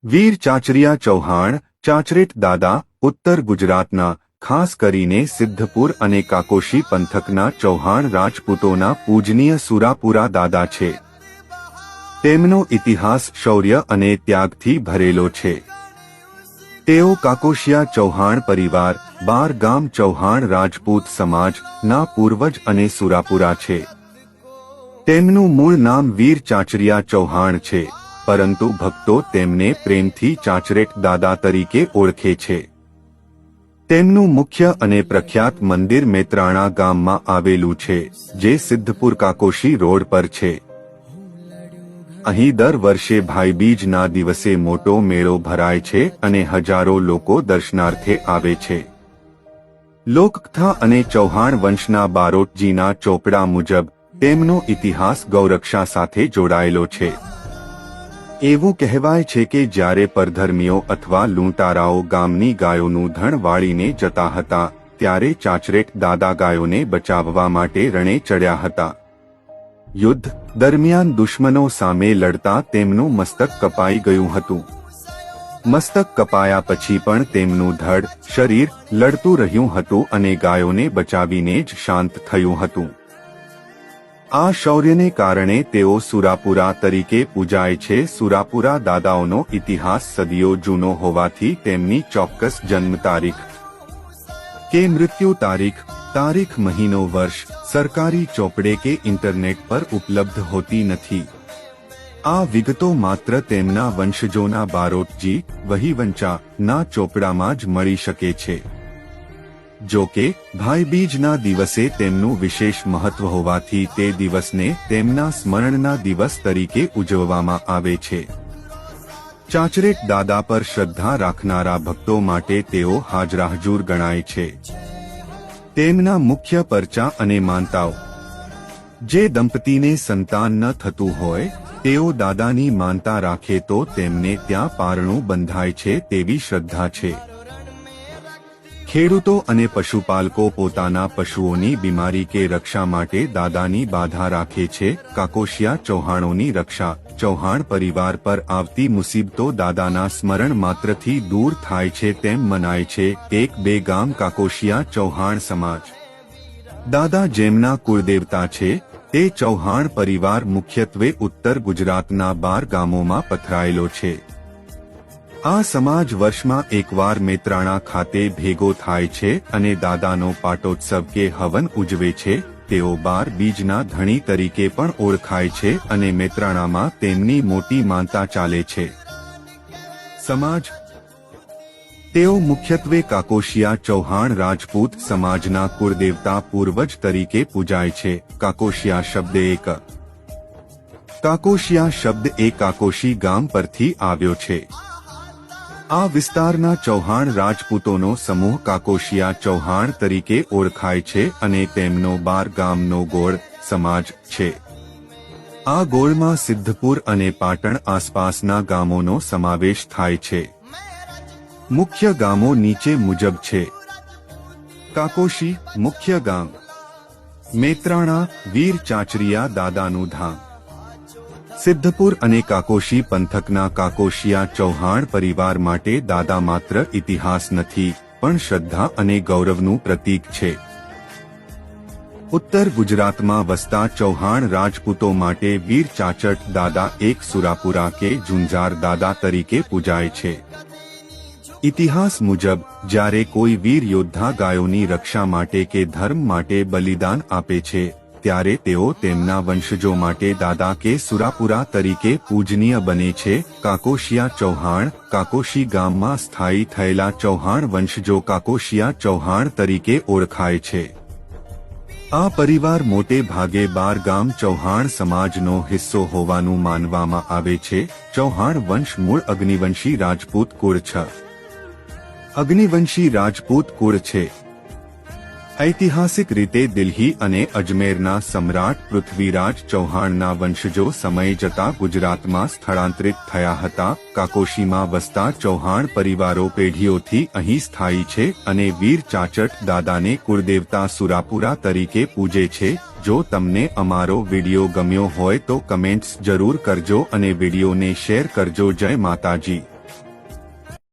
વીર ચાચરિયા ચૌહાણ ચાચરેટ દાદા ઉત્તર ગુજરાતના ખાસ કરીને સિદ્ધપુર અને કાકોશી પંથકના ચૌહાણ રાજપૂતોના પૂજનીય સુરાપુરા દાદા છે। તેમનો ઇતિહાસ શૌર્ય અને ત્યાગથી ભરેલો છે। તેઓ કાકોશિયા ચૌહાણ પરિવાર 12 ગામ ચૌહાણ રાજપૂત સમાજના પૂર્વજ અને સુરાપુરા છે। તેમનું મૂળ નામ વીર ચાચરિયા ચૌહાણ છે, પરંતુ ભક્તો તેમને પ્રેમથી ચાચરેટ દાદા તરીકે ઓળખે છે। તેમનું મુખ્ય અને પ્રખ્યાત મંદિર મેત્રાણા ગામમાં આવેલું છે, જે સિદ્ધપુર કાકોશી રોડ પર છે। અહીં દર વર્ષે ભાઈબીજના દિવસે મોટો મેળો ભરાય છે અને હજારો લોકો દર્શનાર્થે આવે છે। લોકકથા અને ચૌહાણ વંશના બારોટજીના ચોપડા મુજબ તેમનો ઇતિહાસ ગૌરક્ષા સાથે જોડાયેલો છે। એવું કહેવાય છે કે જ્યારે પરધર્મીઓ અથવા લૂંટારાઓ ગામની ગાયોનું ધણ વાળીને જતા હતા, ત્યારે ચાચરેટ દાદા ગાયોને બચાવવા માટે રણે ચડ્યા હતા। યુદ્ધ દરમિયાન દુશ્મનો સામે લડતા તેમનું મસ્તક કપાઈ ગયું હતું। મસ્તક કપાયા પછી પણ તેમનું ધડ શરીર લડતું રહ્યું હતું અને ગાયોને બચાવીને જ શાંત થયું હતું। આ શૌર્યને કારણે તેઓ સુરાપુરા તરીકે પૂજાય છે। સુરાપુરા દાદાઓનો ઇતિહાસ સદીઓ જૂનો હોવાથી તેમની ચોક્કસ જન્મ તારીખ કે મૃત્યુ તારીખ મહિનો વર્ષ સરકારી ચોપડે કે ઇન્ટરનેટ પર ઉપલબ્ધ હોતી નથી। આ વિગતો માત્ર તેમના વંશજોના બારોટજી વહીવંચાના ચોપડામાં જ મળી શકે છે। જો કે ભાઈબીજના દિવસે તેમનું વિશેષ મહત્વ હોવાથી તે દિવસને તેમના સ્મરણના દિવસ તરીકે ઉજવવામાં આવે છે। ચાચરેટ દાદા પર શ્રદ્ધા રાખનારા ભક્તો માટે તેઓ હાજરાહજુર ગણાય છે। તેમના મુખ્ય પરચા અને માનતાઓ: જે દંપતીને સંતાન ન થતું હોય, તેઓ દાદાની માનતા રાખે તો તેમને ત્યાં પારણું બંધાય છે તેવી શ્રદ્ધા છે। ખેડૂતો અને પશુપાલકો પોતાના પશુઓની બીમારી કે રક્ષા માટે દાદાની બાધા રાખે છે। કાકોશિયા ચૌહાણોની રક્ષા: ચૌહાણ પરિવાર પર આવતી મુસીબતો દાદાના સ્મરણ માત્રથી દૂર થાય છે તેમ મનાય છે। 1-2 ગામ કાકોશિયા ચૌહાણ સમાજ: દાદા જેમના કુળદેવતા છે, તે ચૌહાણ પરિવાર મુખ્યત્વે ઉત્તર ગુજરાતના 12 ગામોમાં પથરાયેલો છે। આ સમાજ વર્ષમાં એકવાર મેત્રાણા ખાતે ભેગો થાય છે અને દાદાનો પાટોત્સવ કે હવન ઉજવે છે। તેઓ 12 બીજના ધણી તરીકે પણ ઓળખાય છે અને મેત્રાણામાં તેમની મોટી માનતા ચાલે છે। સમાજ: તેઓ મુખ્યત્વે કાકોશિયા ચૌહાણ રાજપૂત સમાજના કુળદેવતા પૂર્વજ તરીકે પૂજાય છે। કાકોશિયા શબ્દ એ કાકોશી ગામ પરથી આવ્યો છે। આ વિસ્તારના ચૌહાણ રાજપૂતોનો સમૂહ કાકોશિયા ચૌહાણ તરીકે ઓળખાય છે અને તેમનો 12 ગામનો ગોળ સમાજ છે। આ ગોળમાં સિદ્ધપુર અને પાટણ આસપાસના ગામોનો સમાવેશ થાય છે। મુખ્ય ગામો નીચે મુજબ છે: કાકોશી મુખ્ય ગામ, મેત્રાણા વીર ચાચરિયા દાદાનું ધામ, સિદ્ધપુર અને કાકોશી પંથકના કાકોશિયા ચૌહાણ પરિવાર માટે દાદા માત્ર ઇતિહાસ નથી, પણ શ્રદ્ધા અને ગૌરવનું પ્રતીક છે। ઉત્તર ગુજરાતમાં વસતા ચૌહાણ રાજપૂતો માટે વીર ચાચટ દાદા એક સુરાપુરા કે ઝુંઝાર દાદા તરીકે પૂજાય છે। ઇતિહાસ મુજબ જ્યારે કોઈ વીર યોદ્ધા ગાયોની રક્ષા માટે કે ધર્મ માટે બલિદાન આપે છે, ત્યારે તેઓ તેમના વંશજો માટે દાદા કે સુરાપુરા તરીકે પૂજનીય બને છે। કાકોશિયા ચૌહાણ: કાકોશી ગામમાં સ્થાયી થયેલા ચૌહાણ વંશજો કાકોશિયા ચૌહાણ તરીકે ઓળખાય છે। આ પરિવાર મોટે ભાગે 12 ગામ ચૌહાણ સમાજનો હિસ્સો હોવાનું માનવામાં આવે છે। ચૌહાણ વંશ મૂળ અગ્નિવંશી રાજપૂત કુળ છે। ઐતિહાસિક રીતે દિલ્હી અને અજમેરના સમ્રાટ પૃથ્વીરાજ ચૌહાણના વંશજો સમય જતા ગુજરાતમાં સ્થળાંતરિત થયા હતા। કાકોશીમાં વસતા ચૌહાણ પરિવારો પેઢીઓથી અહીં સ્થાયી છે અને વીર ચાચટ દાદાને કુળદેવતા સુરાપુરા તરીકે પૂજે છે। જો તમને અમારો વિડિયો ગમ્યો હોય તો કમેન્ટ્સ જરૂર કરજો અને વિડિયોને શેર કરજો। જય માતાજી।